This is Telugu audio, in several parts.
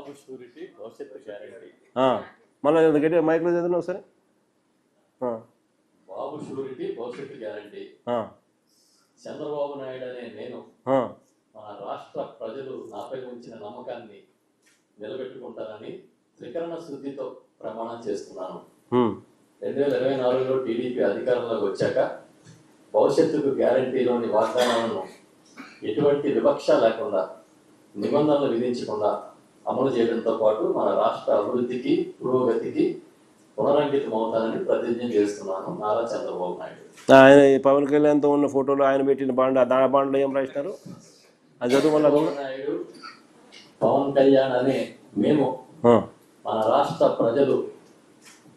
బాబు షూరిటీ భవిష్యత్తు గ్యారంటీ. మళ్ళీ గట్టిగా మైక్లో చదివిన ఒకసారి. బాబు షూరిటీ భవిష్యత్తు గ్యారంటీ. చంద్రబాబు నాయుడు అనే నేను మన రాష్ట్ర ప్రజలు నాపై ఉంచిన నమ్మకాన్ని నిలబెట్టుకుంటానని త్రికరణ శుద్ధితో ప్రమాణం చేస్తున్నాను. 2024లో టీడీపీ అధికారంలోకి వచ్చాక భవిష్యత్తుకు గ్యారంటీలోని వాగ్దానాలను ఎటువంటి వివక్ష లేకుండా నిబంధనలు విధించకుండా అమలు చేయడంతో పాటు మన రాష్ట్ర అభివృద్ధికి పురోగతికి పునరంకితం అవుతానని ప్రతిజ్ఞ చేస్తున్నాను. నారా చంద్రబాబు నాయుడు. ఆయన పవన్ కళ్యాణ్తో ఉన్న ఫోటోలో ఆయన పెట్టిన బాండ్, ఆ బాండ్లో ఏం రాసినారు అది చదువు. చంద్రబాబు నాయుడు, పవన్ కళ్యాణ్ అనే మేము మన రాష్ట్ర ప్రజలు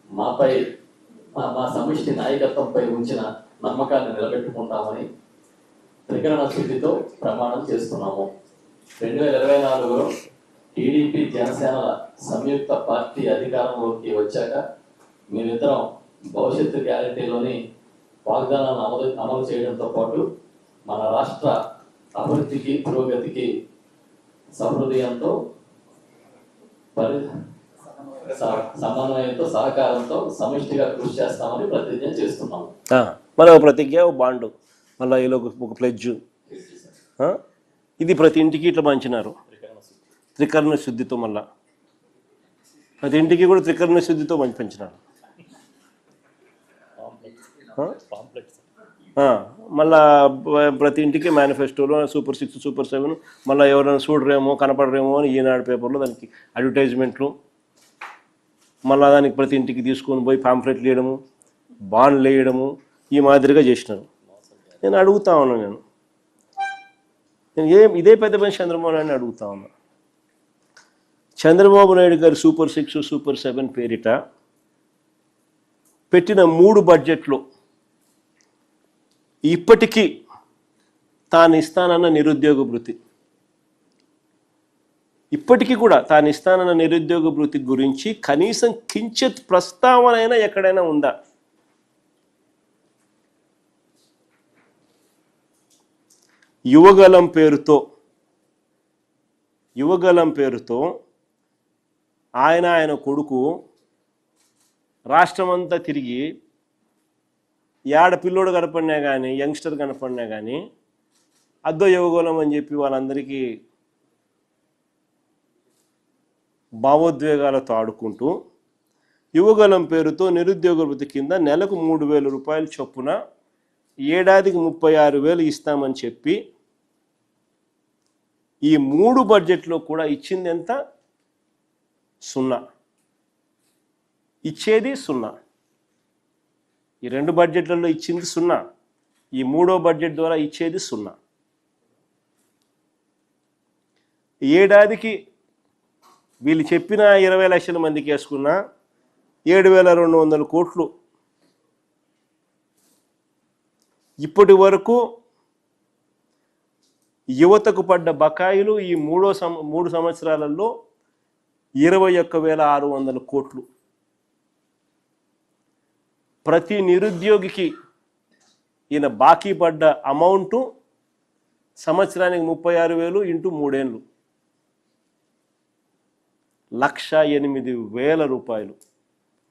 మాపై మా సమిష్టి నాయకత్వంపై ఉంచిన నమ్మకాన్ని నిలబెట్టుకుంటామని త్రికరణ శుద్ధితో ప్రమాణం చేస్తున్నాము. 2024లో టీడీపీ జనసేనల సంయుక్త పార్టీ అధికారంలోకి వచ్చాక మేమిద్దరం భవిష్యత్తు గ్యారంటీలోని వాగ్దానాలను అమలు చేయడంతో పాటు మన రాష్ట్ర అభివృద్ధికి పురోగతికి సహృదయంతో సమన్వయంతో సహకారంతో సమిష్టిగా కృషి చేస్తామని ప్రతిజ్ఞ చేస్తున్నాము. మళ్ళీ ఒక ప్రతిజ్ఞ, ఒక బాండు, మళ్ళీ ఇలా ఒక ప్లెడ్జ్. ఇది ప్రతి ఇంటికి ఇట్లా పంచినారు త్రికరణ శుద్ధితో. మళ్ళా ప్రతి ఇంటికి కూడా త్రికరణ శుద్ధితో పంచినారు. మళ్ళా ప్రతి ఇంటికి మేనిఫెస్టోలో సూపర్ 6, సూపర్ 7, మళ్ళీ ఎవరైనా చూడరేమో కనపడరేమో అని ఈనాడు పేపర్లో దానికి అడ్వర్టైజ్మెంట్లు, మళ్ళీ దానికి ప్రతి ఇంటికి తీసుకొని పోయి పాంఫ్లెట్లు వేయడము, బాండ్లు వేయడము, ఈ మాదిరిగా చేసినారు. నేను అడుగుతా ఉన్నాను, నేను ఇదే పెద్ద పని చంద్రబాబు నాయుడు అడుగుతా ఉన్నా. చంద్రబాబు నాయుడు గారు సూపర్ 6, సూపర్ 7 పేరిట పెట్టిన 3 బడ్జెట్లు ఇప్పటికీ తాను ఇస్తానన్న నిరుద్యోగ భృతి, ఇప్పటికీ కూడా తాను ఇస్తానన్న నిరుద్యోగ భృతి గురించి కనీసం కించిత్ ప్రస్తావన ఎక్కడైనా ఉందా? యువగలం పేరుతో ఆయన కొడుకు రాష్ట్రమంతా తిరిగి ఏడ పిల్లోడు కనపడినా కానీ, యంగ్స్టర్ కనపడినా కానీ అద్దో యువగలం అని చెప్పి వాళ్ళందరికీ భావోద్వేగాలతో ఆడుకుంటూ యువగలం పేరుతో నిరుద్యోగ వృత్తి కింద నెలకు 3,000 రూపాయలు చొప్పున ఏడాదికి 36,000 ఇస్తామని చెప్పి ఈ 3 బడ్జెట్లో కూడా ఇచ్చింది ఎంత? 0. ఇచ్చేది 0. ఈ 2 బడ్జెట్లలో ఇచ్చింది 0. ఈ 3వ బడ్జెట్ ద్వారా ఇచ్చేది 0. ఏడాదికి వీళ్ళు చెప్పిన 20 లక్షల మందికి వేసుకున్న 7,200 కోట్లు ఇప్పటి వరకు యువతకు పడ్డ బకాయిలు ఈ 3 సంవత్సరాలలో 21,600 కోట్లు. ప్రతి నిరుద్యోగికి ఈయన బాకీ పడ్డ అమౌంటు సంవత్సరానికి 36,000 ఇంటూ 3 ఏళ్ళు 1,08,000 రూపాయలు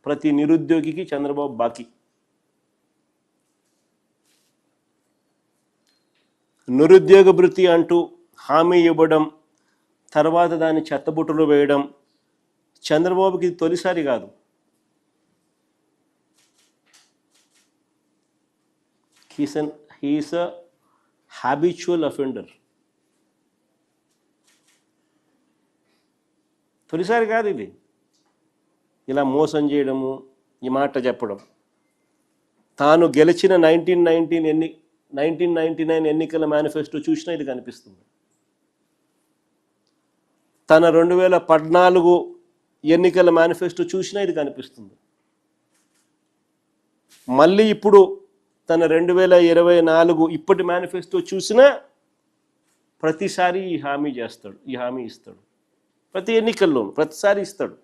ప్రతి నిరుద్యోగికి చంద్రబాబు బాకీ. నిరుద్యోగ భృతి అంటూ హామీ ఇవ్వడం, తర్వాత దాన్ని చెత్తబుట్టలో వేయడం చంద్రబాబుకి తొలిసారి కాదు. హీఈస్ అ హ్యాబిచువల్ అఫెండర్. తొలిసారి కాదు ఇది. ఇలా మోసం చేయడము, ఈ మాట చెప్పడం. తాను గెలిచిన 1999 ఎన్నికల మేనిఫెస్టో చూసినా ఇది కనిపిస్తుంది. తన 2014 ఎన్నికల మేనిఫెస్టో చూసినా ఇది కనిపిస్తుంది. మళ్ళీ ఇప్పుడు తన 2024 ఇప్పటి మేనిఫెస్టో చూసినా ప్రతిసారి ఈ హామీ ఇస్తాడు. ప్రతి ఎన్నికల్లోనూ ప్రతిసారి ఇస్తాడు.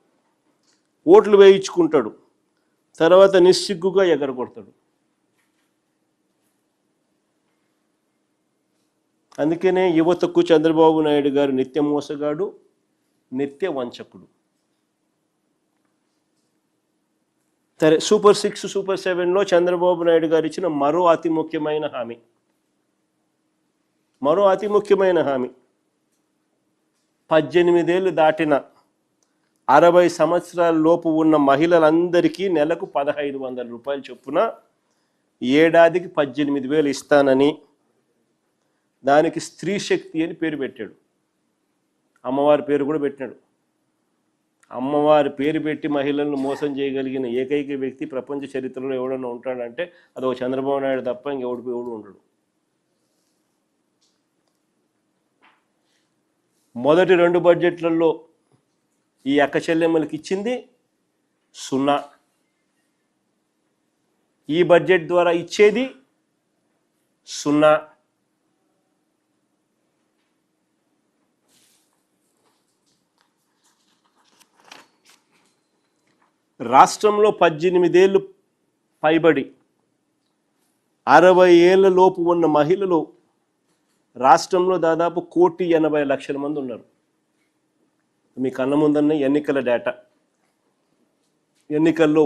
ఓట్లు వేయించుకుంటాడు, తర్వాత నిస్సిగ్గుగా ఎగరగొడతాడు. అందుకనే యువతకు చంద్రబాబు నాయుడు గారు నిత్య మోసగాడు, నిత్య వంచకుడు. సరే, సూపర్ 6 సూపర్ 7లో చంద్రబాబు నాయుడు గారు ఇచ్చిన మరో అతి ముఖ్యమైన హామీ 18 ఏళ్ళు దాటిన 60 సంవత్సరాల లోపు ఉన్న మహిళలందరికీ నెలకు 1500 రూపాయలు చొప్పున ఏడాదికి 18,000 ఇస్తానని, దానికి స్త్రీ శక్తి అని పేరు పెట్టాడు. అమ్మవారి పేరు కూడా పెట్టినాడు. అమ్మవారి పేరు పెట్టి మహిళలను మోసం చేయగలిగిన ఏకైక వ్యక్తి ప్రపంచ చరిత్రలో ఎవడన్నా ఉంటాడంటే అదొక చంద్రబాబు నాయుడు తప్ప ఇంకెవడు ఉండడు. మొదటి 2 బడ్జెట్లలో ఈ అక్క చెల్లెమ్మలకి ఇచ్చింది 0. ఈ బడ్జెట్ ద్వారా ఇచ్చేది 0. రాష్ట్రంలో 18 ఏళ్ళు పైబడి 60 ఏళ్ళ లోపు ఉన్న మహిళలు రాష్ట్రంలో దాదాపు 1,80,00,000 మంది ఉన్నారు. మీ కన్న ముందన్న ఎన్నికల డేటా, ఎన్నికల్లో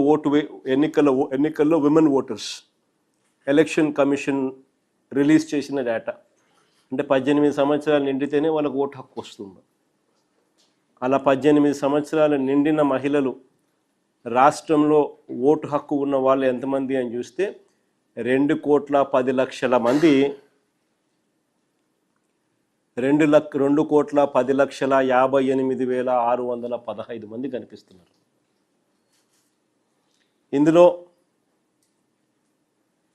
women voters election commission release చేసిన డేటా. అంటే 18 సంవత్సరాలు నిండితేనే వాళ్ళకు ఓటు హక్కు వస్తుంది. అలా 18 సంవత్సరాలు నిండిన మహిళలు రాష్ట్రంలో ఓటు హక్కు ఉన్న వాళ్ళు ఎంతమంది అని చూస్తే 2,10,00,000 మంది. 2,10,58,615 మంది కనిపిస్తున్నారు. ఇందులో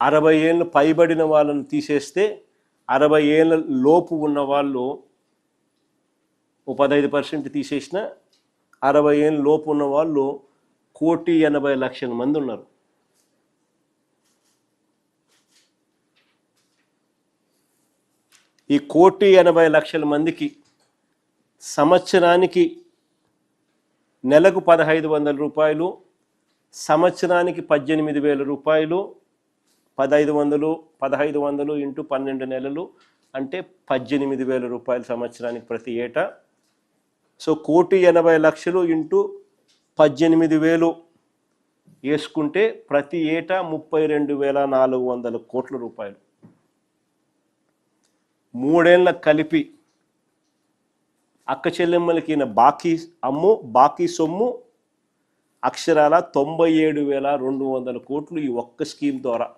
60 ఏళ్ళు పైబడిన వాళ్ళను తీసేస్తే 60 ఏళ్ళ లోపు ఉన్న వాళ్ళు 15% తీసేసిన 60 ఏళ్ళ లోపు ఉన్న వాళ్ళు 1,80,00,000 మంది ఉన్నారు. ఈ 1,80,00,000 మందికి సంవత్సరానికి నెలకు 1,500 రూపాయలు, సంవత్సరానికి 18,000 రూపాయలు, 1,500 ఇంటూ 12 నెలలు అంటే 18,000 రూపాయలు సంవత్సరానికి ప్రతి ఏటా. సో 1,80,00,000 ఇంటూ 18,000 వేసుకుంటే ప్రతి ఏటా 32,400 కోట్ల రూపాయలు. 3 ఏళ్ళ కలిపి అక్క చెల్లెమ్మలకి బాకీ సొమ్ము అక్షరాల 97,200 కోట్లు ఈ ఒక్క స్కీమ్ ద్వారా.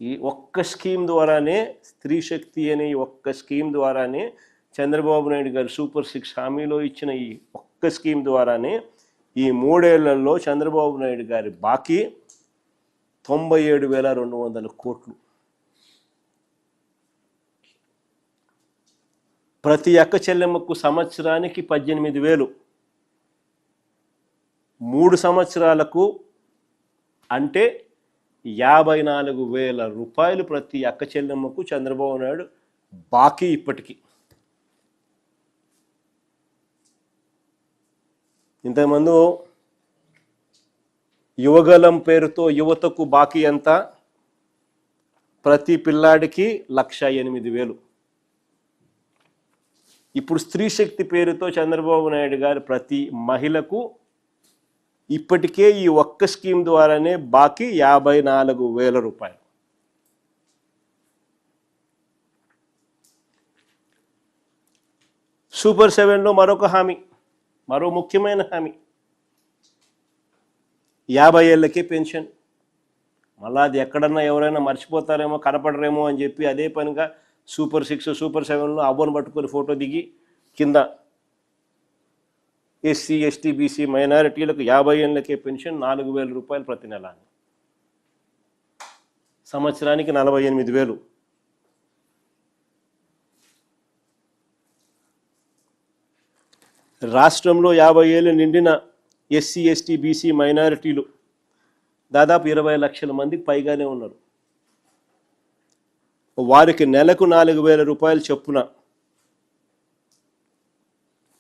ఈ ఒక్క స్కీమ్ ద్వారానే, స్త్రీ శక్తి అనే ఈ ఒక్క స్కీమ్ ద్వారానే, చంద్రబాబు నాయుడు గారు సూపర్ 6 హామీలో ఇచ్చిన ఈ ఒక్క స్కీమ్ ద్వారానే ఈ 3 ఏళ్లలో చంద్రబాబు నాయుడు గారి బాకీ 97,200 కోట్లు. ప్రతి అక్క చెల్లెమ్మకు సంవత్సరానికి 18,000, 3 సంవత్సరాలకు అంటే 54,000 రూపాయలు ప్రతి అక్క చెల్లెమ్మకు చంద్రబాబు నాయుడు బాకీ. ఇప్పటికీ ఇంతకుముందు యువగలం పేరుతో యువతకు బాకీ ఎంత? ప్రతి పిల్లాడికి 1,08,000. ఇప్పుడు స్త్రీ శక్తి పేరుతో చంద్రబాబు నాయుడు గారు ప్రతి మహిళకు ఇప్పటికే ఈ ఒక్క స్కీమ్ ద్వారానే బాకీ 54,000 రూపాయలు. సూపర్ 7లో మరొక హామీ, మరో ముఖ్యమైన హామీ 50 ఏళ్ళకే పెన్షన్. మళ్ళీ అది ఎక్కడన్నా ఎవరైనా మర్చిపోతారేమో, కనపడరేమో అని చెప్పి అదే పనిగా సూపర్ 6 సూపర్ 7లో అవ్వను పట్టుకొని ఫోటో దిగి కింద ఎస్సీ ఎస్టీ బీసీ మైనారిటీలకు 50 ఏళ్ళకే పెన్షన్ 4,000 రూపాయలు ప్రతి నెల, సంవత్సరానికి 48,000. రాష్ట్రంలో 50 ఏళ్ళు నిండిన ఎస్సీ ఎస్టీ బీసీ మైనారిటీలు దాదాపు 20 లక్షల మందికి పైగానే ఉన్నారు. వారికి నెలకు 4,000 రూపాయలు చొప్పున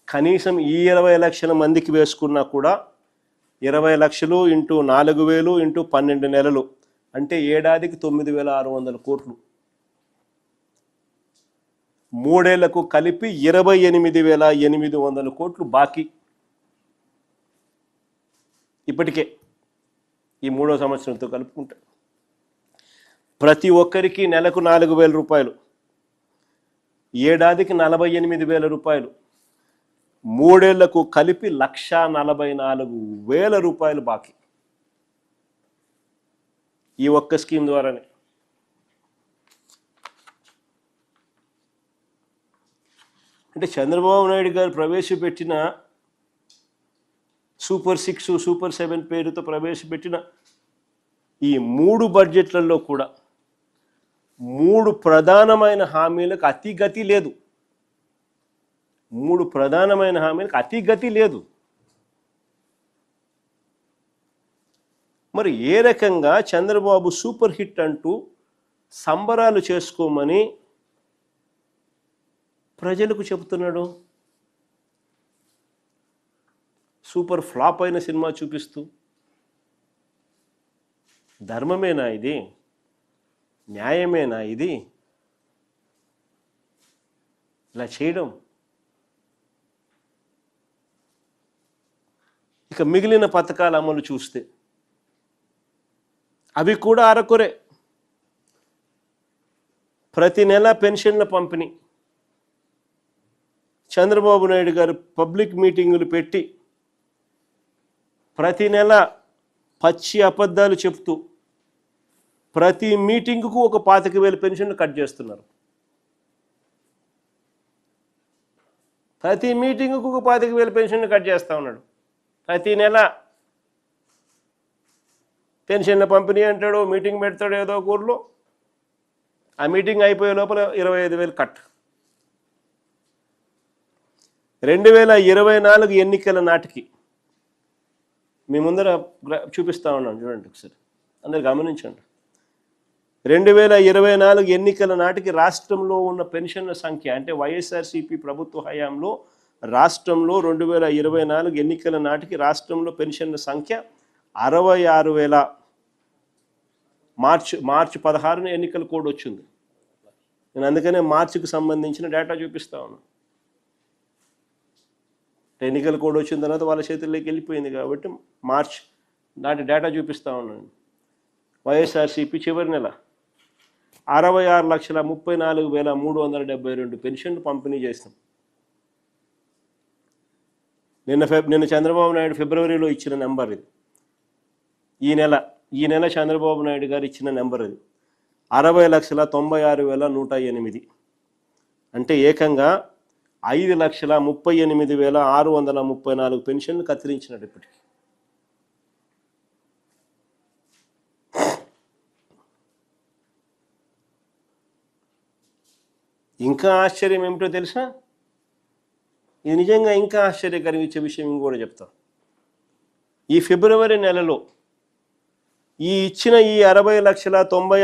కనీసం ఈ 20 లక్షల మందికి వేసుకున్నా కూడా 20 లక్షలు ఇంటూ 4,000 ఇంటూ 12 నెలలు అంటే ఏడాదికి 9,600 కోట్లు. మూడేళ్లకు కలిపి 28,800 కోట్లు బాకీ ఇప్పటికే ఈ 3వ సంవత్సరంతో కలుపుకుంటే. ప్రతి ఒక్కరికి నెలకు 4,000 రూపాయలు, ఏడాదికి 48,000 రూపాయలు, మూడేళ్లకు కలిపి 1,44,000 రూపాయలు బాకీ ఈ ఒక్క స్కీమ్ ద్వారానే. అంటే చంద్రబాబు నాయుడు గారు ప్రవేశపెట్టిన సూపర్ 6, సూపర్ 7 పేరుతో ప్రవేశపెట్టిన ఈ 3 బడ్జెట్లలో కూడా 3 ప్రధానమైన హామీలకు అతిగతి లేదు. 3 ప్రధానమైన హామీలకు అతిగతి లేదు. మరి ఏ రకంగా చంద్రబాబు సూపర్ హిట్ అంటూ సంబరాలు చేసుకోమని ప్రజలకు చెబుతున్నాడు? సూపర్ ఫ్లాప్ అయిన సినిమా చూపిస్తూ. ధర్మమేనా ఇది? న్యాయమేనా ఇది ఇలా చేయడం? ఇక మిగిలిన పథకాల అమలు చూస్తే అవి కూడా అరకొరే. ప్రతి నెల పెన్షన్ల పంపిణీ చంద్రబాబు నాయుడు గారు పబ్లిక్ మీటింగులు పెట్టి ప్రతి నెల పచ్చి అబద్ధాలు చెప్తూ ప్రతి మీటింగుకు ఒక 25,000 పెన్షన్లు కట్ చేస్తున్నారు. ప్రతి మీటింగుకు ఒక 25,000 పెన్షన్లు కట్ చేస్తూ ఉన్నాడు. ప్రతి నెల పెన్షన్ల పంపిణీ అంటాడు, మీటింగ్ పెడతాడు ఏదో ఒక ఊర్లో. ఆ మీటింగ్ అయిపోయే లోపల 25,000 కట్. 2024 ఎన్నికల నాటికి మీ ముందర చూపిస్తా ఉన్నాను, చూడండి ఒకసారి, అందరు గమనించండి. 2024 ఎన్నికల నాటికి రాష్ట్రంలో ఉన్న పెన్షన్ల సంఖ్య, అంటే వైఎస్ఆర్సీపీ ప్రభుత్వ హయాంలో రాష్ట్రంలో 2024 ఎన్నికల నాటికి రాష్ట్రంలో పెన్షన్ల సంఖ్య 66,000. మార్చి 16న ఎన్నికల కోడ్ వచ్చింది. నేను అందుకనే మార్చికి సంబంధించిన డేటా చూపిస్తా ఉన్నాను. ఎన్నికల కోడ్ వచ్చిన తర్వాత వాళ్ళ చేతుల్లోకి వెళ్ళిపోయింది కాబట్టి మార్చ్ నాటి డేటా చూపిస్తా ఉన్నాను. వైఎస్ఆర్సీపీ చివరి నెల 66,34,372 పెన్షన్లు పంపిణీ చేస్తాం. నిన్న చంద్రబాబు నాయుడు ఫిబ్రవరిలో ఇచ్చిన నెంబర్ ఇది. ఈ నెల చంద్రబాబు నాయుడు గారు ఇచ్చిన నెంబర్ ఇది 60,96,108. అంటే ఏకంగా 5,38,634 పెన్షన్లు కత్తిరించినట్టు ఇప్పటికి. ఇంకా ఆశ్చర్యం ఏమిటో తెలుసా? ఇది నిజంగా ఇంకా ఆశ్చర్యకరమిచ్చే విషయం ఇంకోటి చెప్తాం. ఈ ఫిబ్రవరి నెలలో ఈ ఇచ్చిన ఈ 60,96,108